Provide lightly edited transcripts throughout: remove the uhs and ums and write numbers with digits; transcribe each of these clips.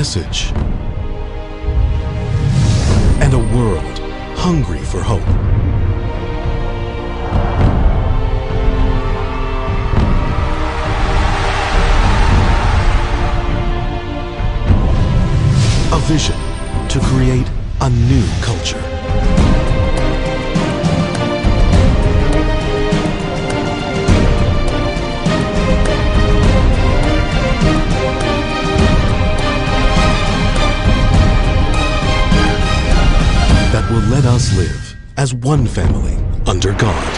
message, and a world hungry for hope. A vision to create a new culture. That will let us live as one family under God.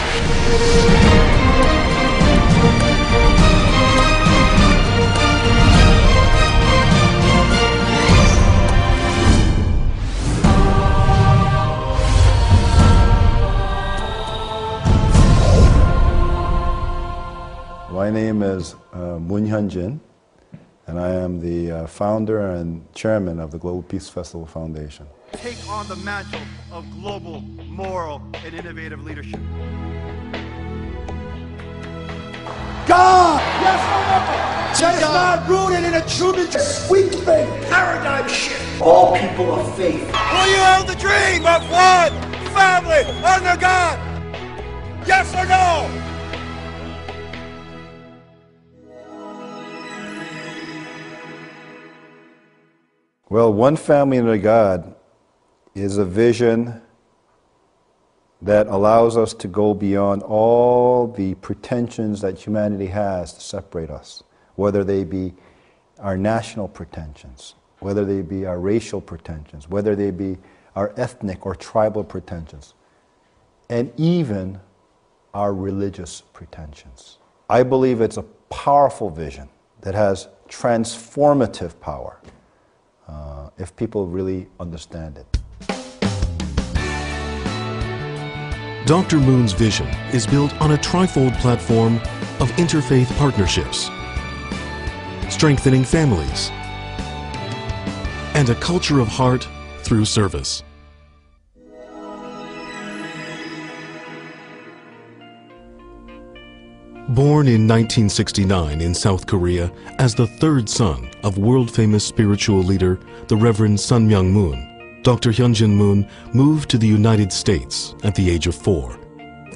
My name is Moon Hyun-jin, and I am the founder and chairman of the Global Peace Festival Foundation. Take on the mantle of global, moral, and innovative leadership. God! Yes or no? That is not rooted in a Truman sweet thing, paradigm shift. All people of faith. Will you own the dream of one family under God? Yes or no? Well, one family under God is a vision that allows us to go beyond all the pretensions that humanity has to separate us, whether they be our national pretensions, whether they be our racial pretensions, whether they be our ethnic or tribal pretensions, and even our religious pretensions. I believe it's a powerful vision that has transformative power if people really understand it. Dr. Moon's vision is built on a trifold platform of interfaith partnerships, strengthening families, and a culture of heart through service. Born in 1969 in South Korea as the third son of world-famous spiritual leader, the Reverend Sun Myung Moon, Dr. Hyun-jin Moon moved to the United States at the age of 4.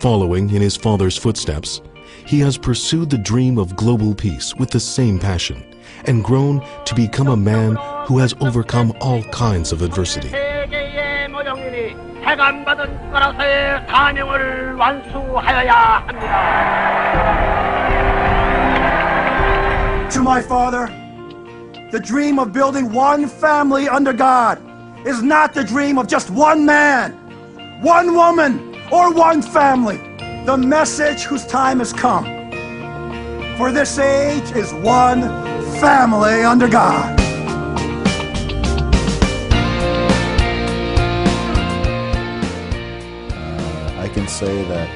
Following in his father's footsteps, he has pursued the dream of global peace with the same passion and grown to become a man who has overcome all kinds of adversity. To my father, the dream of building one family under God is not the dream of just one man, one woman, or one family. The message whose time has come for this age is one family under God. I can say that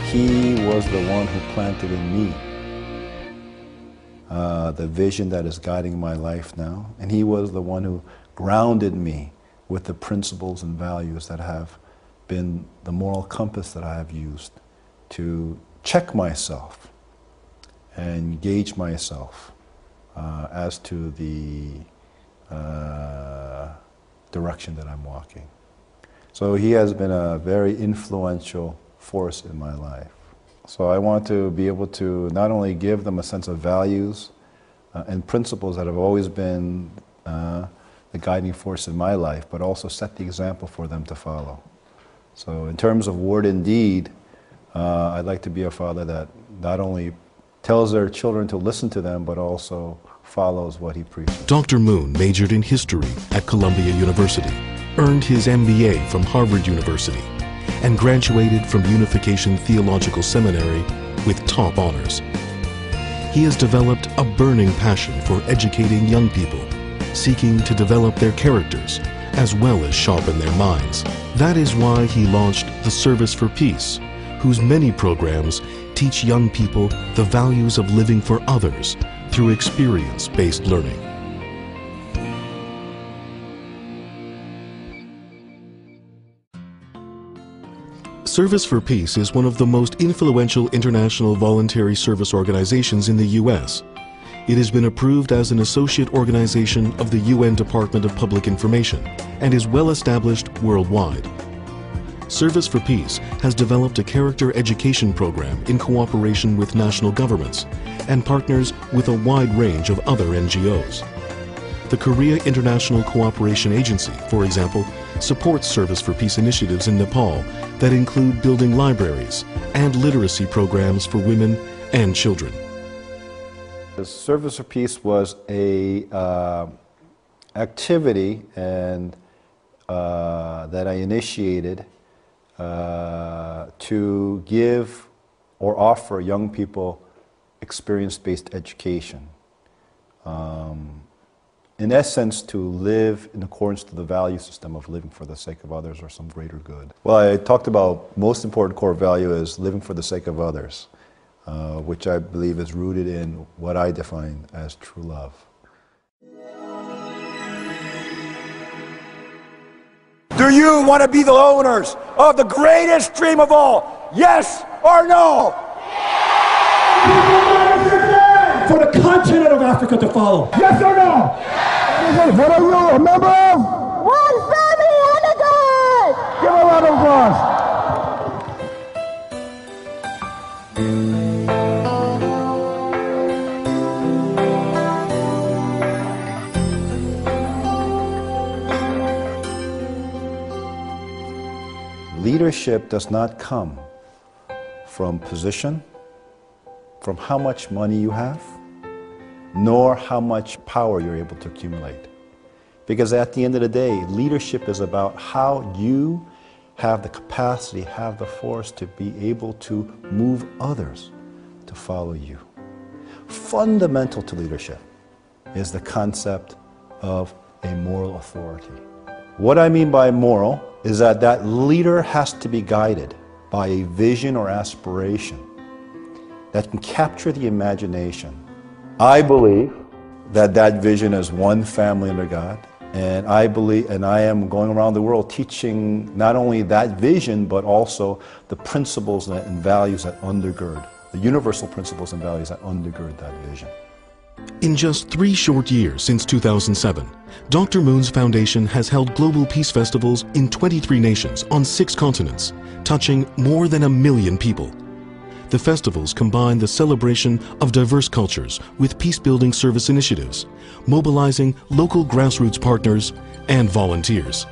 he was the one who planted in me the vision that is guiding my life now, and he was the one who grounded me with the principles and values that have been the moral compass that I have used to check myself and gauge myself as to the direction that I'm walking. So he has been a very influential force in my life. So I want to be able to not only give them a sense of values and principles that have always been the guiding force in my life, but also set the example for them to follow. So in terms of word and deed, I'd like to be a father that not only tells their children to listen to them, but also follows what he preaches. Dr. Moon majored in history at Columbia University, earned his MBA from Harvard University, and graduated from Unification Theological Seminary with top honors. He has developed a burning passion for educating young people, seeking to develop their characters as well as sharpen their minds. That is why he launched the Service for Peace, whose many programs teach young people the values of living for others through experience-based learning. Service for Peace is one of the most influential international voluntary service organizations in the U.S. It has been approved as an associate organization of the UN Department of Public Information and is well established worldwide. Service for Peace has developed a character education program in cooperation with national governments and partners with a wide range of other NGOs. The Korea International Cooperation Agency, for example, supports Service for Peace initiatives in Nepal that include building libraries and literacy programs for women and children. The Service for Peace was a activity and that I initiated to give or offer young people experience-based education. In essence, to live in accordance to the value system of living for the sake of others or some greater good. Well, I talked about most important core value is living for the sake of others, which I believe is rooted in what I define as true love. Do you want to be the owners of the greatest dream of all? Yes or no? For the continent of Africa to follow. Yes or no? What are you a member of? One family under God! Give a round of applause. Leadership does not come from position, from how much money you have, nor how much power you're able to accumulate. Because at the end of the day, leadership is about how you have the capacity, have the force to be able to move others to follow you. Fundamental to leadership is the concept of a moral authority. What I mean by moral is that that leader has to be guided by a vision or aspiration that can capture the imagination. I believe that that vision is one family under God, and I am going around the world teaching not only that vision, but also the principles and values that undergird, the universal principles and values that undergird that vision. In just 3 short years since 2007, Dr. Moon's foundation has held global peace festivals in 23 nations on 6 continents, touching more than 1 million people. The festivals combine the celebration of diverse cultures with peace-building service initiatives, mobilizing local grassroots partners and volunteers.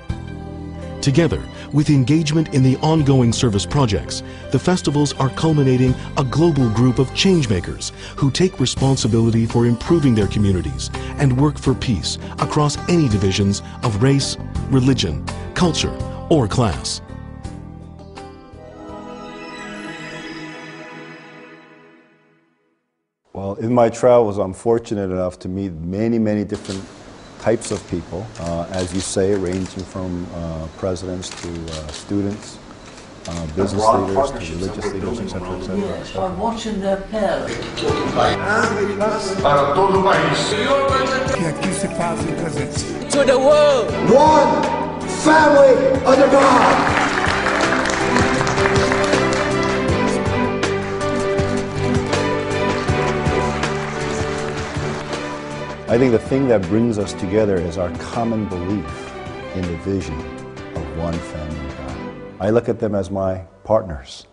Together, with engagement in the ongoing service projects, the festivals are culminating a global group of changemakers who take responsibility for improving their communities and work for peace across any divisions of race, religion, culture, or class. Well, in my travels, I'm fortunate enough to meet many, many different types of people, as you say, ranging from presidents to students, business leaders to religious leaders, etc., etc. Are watching their parents. To the world. One family under God. I think the thing that brings us together is our common belief in the vision of one family of God. I look at them as my partners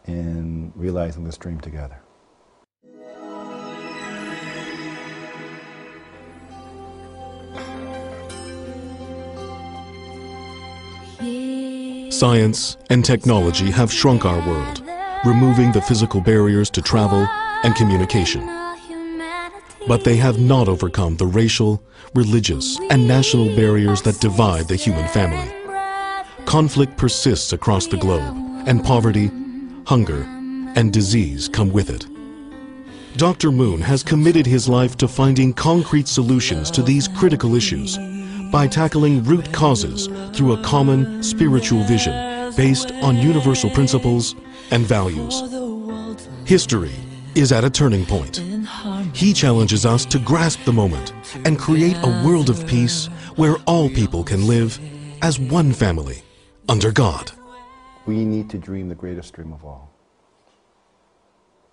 in realizing this dream together. Science and technology have shrunk our world, removing the physical barriers to travel and communication. But they have not overcome the racial, religious, and national barriers that divide the human family. Conflict persists across the globe, and poverty, hunger, and disease come with it. Dr. Moon has committed his life to finding concrete solutions to these critical issues by tackling root causes through a common spiritual vision based on universal principles and values. History is at a turning point. He challenges us to grasp the moment and create a world of peace where all people can live as one family under God. We need to dream the greatest dream of all.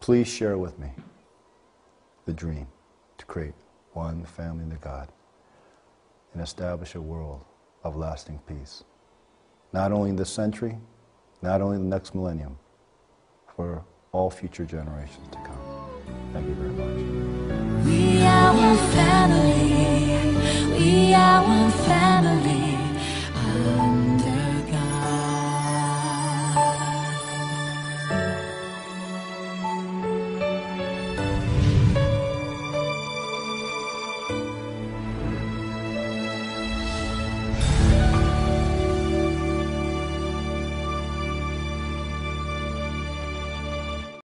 Please share with me the dream. to create one family under God and establish a world of lasting peace. Not only in this century, not only in the next millennium, for all future generations to come. Thank you very much. We are one family.